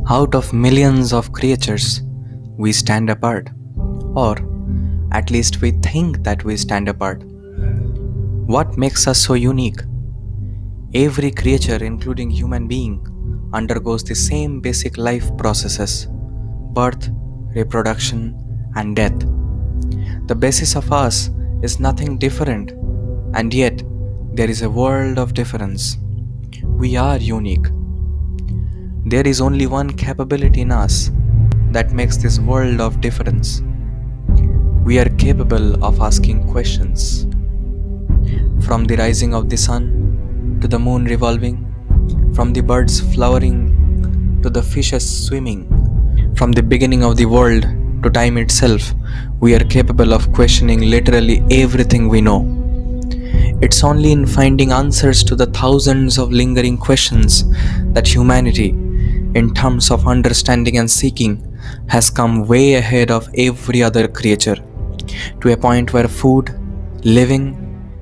Out of millions of creatures, we stand apart. Or at least we think that we stand apart. What makes us so unique? Every creature, including human being, undergoes the same basic life processes: birth, reproduction, and death. The basis of us is nothing different, and yet there is a world of difference. We are unique. There is only one capability in us that makes this world of difference. We are capable of asking questions. From the rising of the sun to the moon revolving, from the birds flowering to the fishes swimming, from the beginning of the world to time itself, we are capable of questioning literally everything we know. It's only in finding answers to the thousands of lingering questions that humanity, in terms of understanding and seeking, has come way ahead of every other creature, to a point where food, living,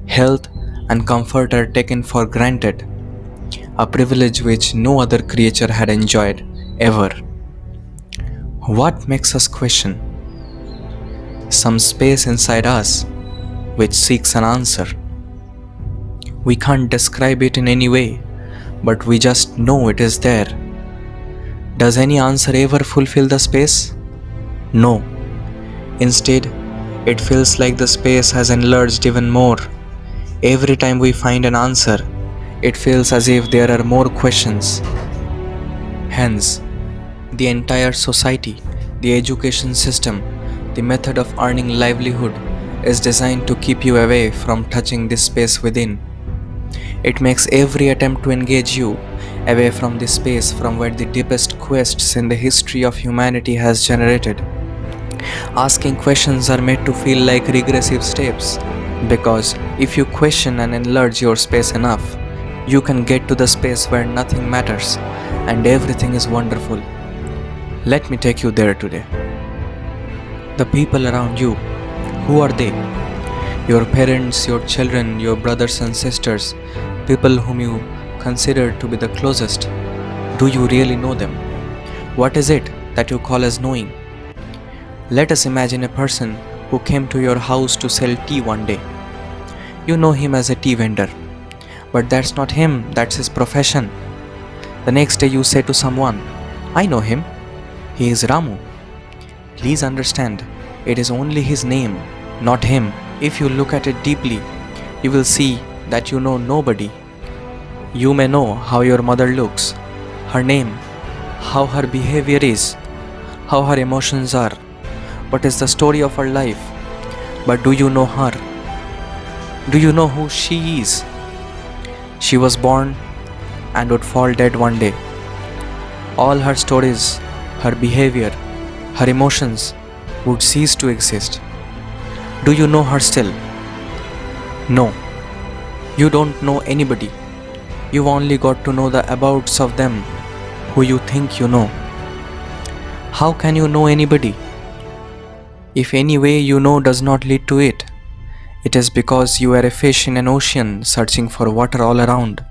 health, and comfort are taken for granted, a privilege which no other creature had enjoyed ever. What makes us question? Some space inside us which seeks an answer. We can't describe it in any way, but we just know it is there. Does any answer ever fulfill the space? No. Instead, it feels like the space has enlarged even more. Every time we find an answer, it feels as if there are more questions. Hence, the entire society, the education system, the method of earning livelihood is designed to keep you away from touching this space within. It makes every attempt to engage you away from the space from where the deepest quests in the history of humanity has generated. Asking questions are made to feel like regressive steps, because if you question and enlarge your space enough, you can get to the space where nothing matters and everything is wonderful. Let me take you there today. The people around you, who are they? Your parents, your children, your brothers and sisters, people whom you consider to be the closest. Do you really know them? What is it that you call as knowing? Let us imagine a person who came to your house to sell tea one day. You know him as a tea vendor, but that's not him, that's his profession. The next day you say to someone, I know him, he is Ramu. Please understand, it is only his name, not him. If you look at it deeply, you will see that you know nobody. You may know how your mother looks, her name, how her behavior is, how her emotions are, what is the story of her life. But do you know her? Do you know who she is? She was born and would fall dead one day. All her stories, her behavior, her emotions would cease to exist. Do you know her still? No. You don't know anybody. You've only got to know the abouts of them, who you think you know. How can you know anybody? If any way you know does not lead to it, it is because you are a fish in an ocean searching for water all around.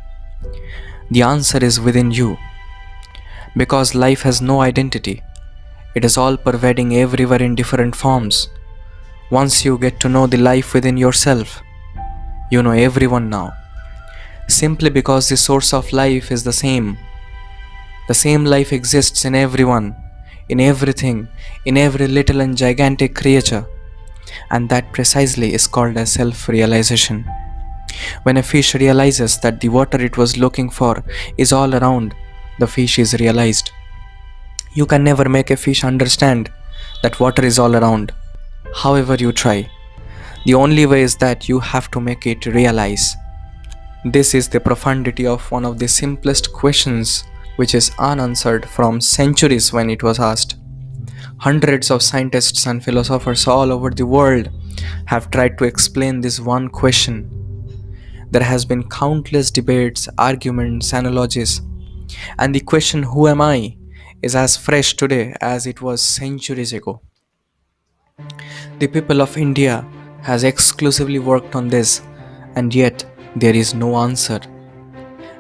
The answer is within you. Because life has no identity, it is all pervading everywhere in different forms. Once you get to know the life within yourself, you know everyone now. Simply because the source of life is the same. The same life exists in everyone, in everything, in every little and gigantic creature. And that precisely is called as self-realization. When a fish realizes that the water it was looking for is all around, the fish is realized. You can never make a fish understand that water is all around, however you try. The only way is that you have to make it realize. This is the profundity of one of the simplest questions which is unanswered from centuries when it was asked. Hundreds of scientists and philosophers all over the world have tried to explain this one question. There has been countless debates, arguments, analogies, and the question who am I is as fresh today as it was centuries ago. The people of India has exclusively worked on this, and yet there is no answer.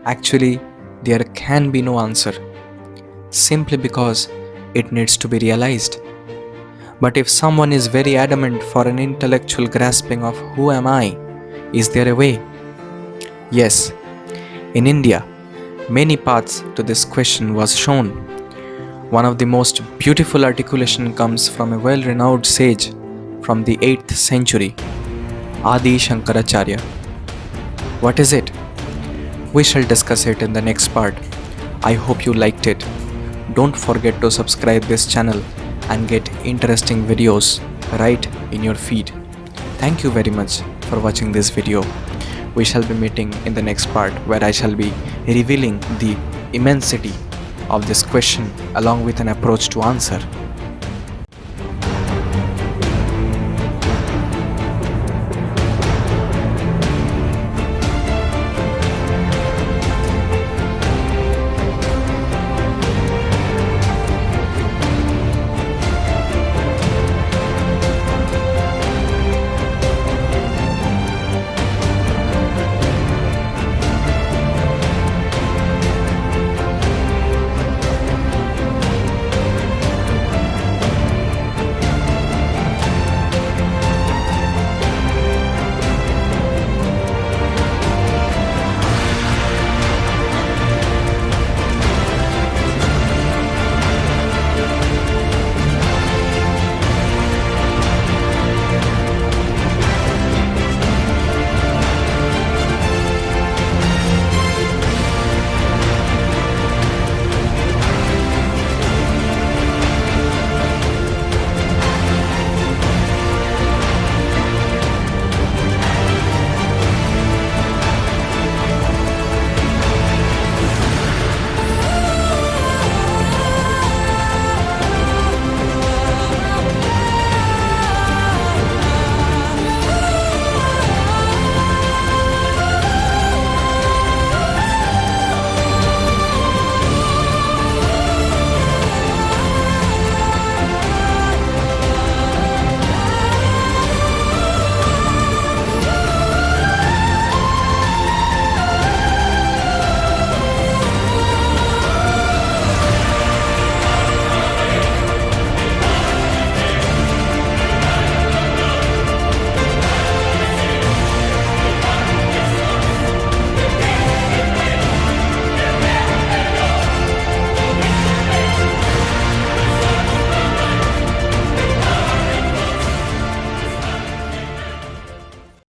Actually, there can be no answer. simply because it needs to be realized. But if someone is very adamant for an intellectual grasping of who am I, is there a way? Yes, in India, many paths to this question was shown. One of the most beautiful articulation comes from a well-renowned sage from the 8th century, Adi Shankaracharya. What is it? We shall discuss it in the next part. I hope you liked it. Don't forget to subscribe this channel and get interesting videos right in your feed. Thank you very much for watching this video. We shall be meeting in the next part where I shall be revealing the immensity of this question along with an approach to answer.